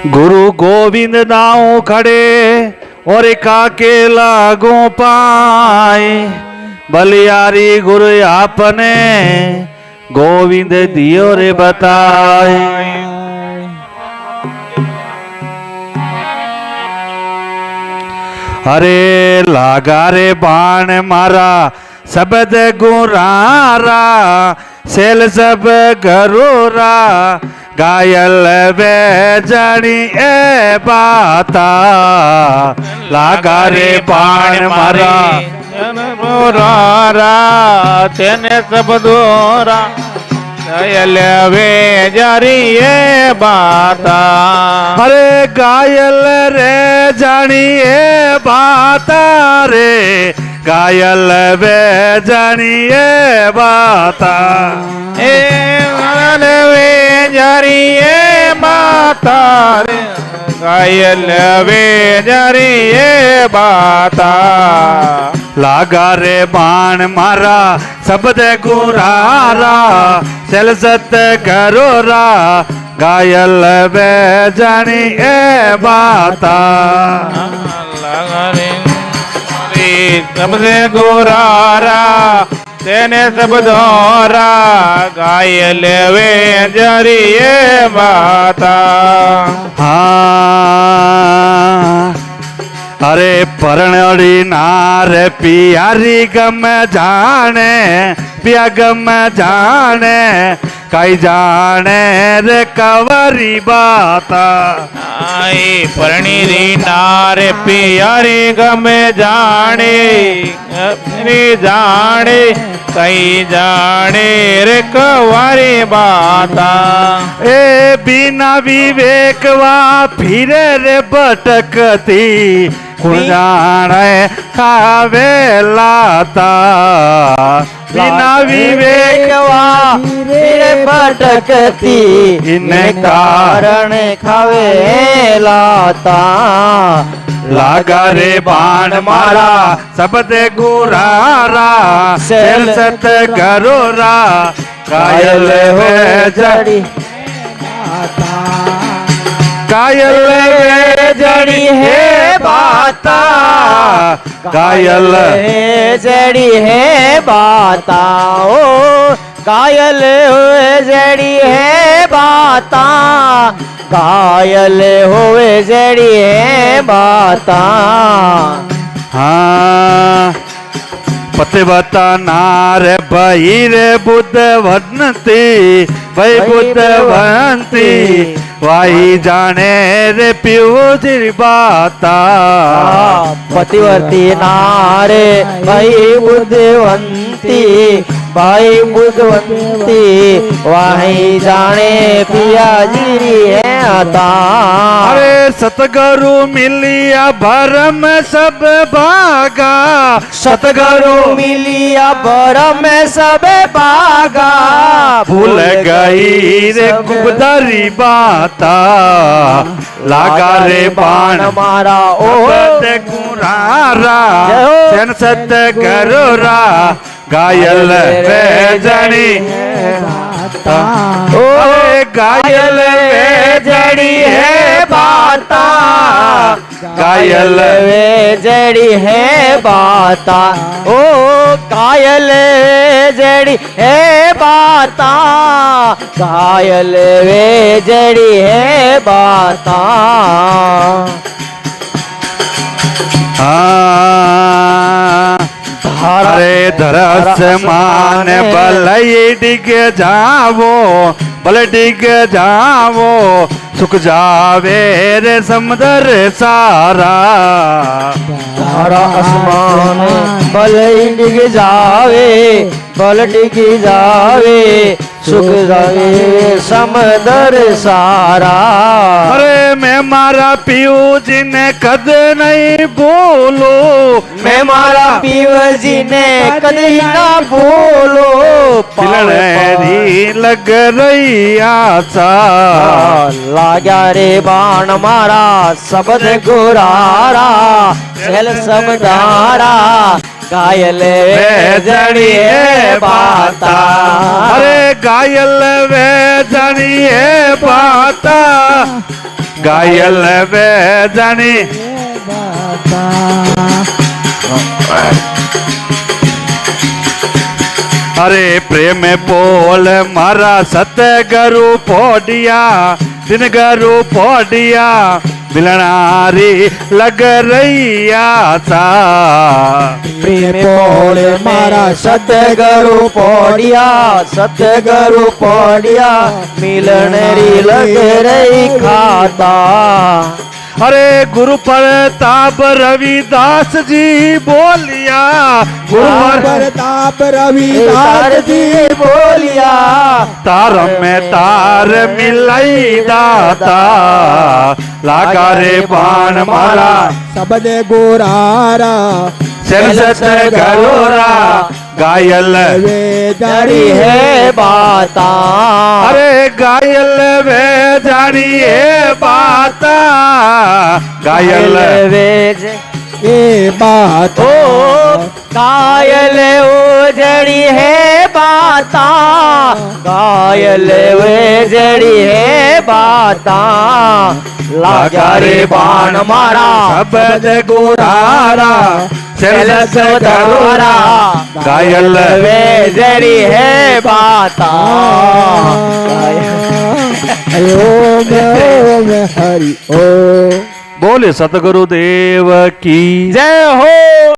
गुरु गोविंद दाऊ खड़े और काके लागू पाए बलियारी गुरु आपने गोविंद दियो रे बताए। अरे लागा रे बाण मारा शब्द गुरारा सेल सब गरोरा गायल वे जानी ए बाता लागा रे बाण मारा गुरारा तेने सब दोरा गायल वे जानी ए बाता। अरे गायल रे जानी ए बाता रे गायल वे जानी ए बाता ए गायल वे जानी ए बाता रे गायल वे जानी ए बाता। लागा रे बाण मारा शब्द गुरारा चल सत करोरा गायल वे जानी ए बाता। लागा रे शब्द गुरारा तेने सब दोरा गायल वे जानी ए बाता। हाँ अरे परणी नार पियारी गम जाने पिया गम जाने कई जाने रे कवरी बाता। आई परणी री नार पियारी गम जाने रे जाने कई जाने रे कवरी बाता। ए बिना विवेक वा फिरे रे भटकती कुण जाने खावे लाता। बिना विवेक वा फिरे भटकती इन कारण खावे लाता। लागा रे बाण मारा शब्द गुरारा सेल सत गरोरा गायल वे जड़ी गायल वे जड़ी है बाता गायल जड़ी है बाता ओ गायल जड़ी है बाता गायल होवे जड़ी है बाता। हाँ पतिवता नार भई रे बुद्ध वनती भई बुद्ध वनती वाही जाने रे प्यूजी बाता। पतिवर्ती नारे भाई बुद्धवंती भाई बुद्धवंती वाही जाने पिया जी है आता। अरे सतगुरु मिलिया भरम सब भागा सतगुरु मिलिया भरम सब भागा भूल गई रे कुबदरी बाता। लागा रे बाण मारा ओ गुरारा सन सत गरोरा गायल वे जड़ी ओ गायल वे जड़ी है बाता गायल वे जड़ी है बाता ओ गायल जड़ी है बाता गायल वे जड़ी है बाता। अरे धरस मान बलई डिग जावो बल डिग जावो सुख जावे रे समुदर सारा। सारा आसमान बल डिग जावे बल डिग जावे सुख जावे समदर सारा। अरे मैं मारा पीऊ जी ने कद नहीं बोलो मैं मारा पीव जी ने कदी ना बोलो पिलड़ी लग रही आशा। लाग्या रे बाण मारा शब्द गुरारा चल समदारा गायल वे जड़ी है बाता। अरे गायल वे जड़ी है बाता घायल वेदनी अरे प्रेम बोल मारा सतगुरु पोडिया दिन गुरु पोडिया मिलनारी लग रही आशा प्रेम बोल मारा सतगुरु पोडिया मिलनरी लग रही खाता अरे गुरु प्रताप रविदास जी बोलिया गुरु प्रताप रविदास जी बोलिया तार में तार मिलाई दाता लागा रे बाण मारा सबद गोरारा चलसत गरोरा घायल वे जड़ी है बाता अरे घायल वे जानी है बाता घायल वेज ये बात ओ कायल उजड़ी है बाता कायल उजड़ी है बाता लागा रे बाण मारा शब्द गुरारा चलस गरोरा घायल वेजड़ी है बाता ओम ओम हरि ओम बोले सतगुरुदेव की जय हो।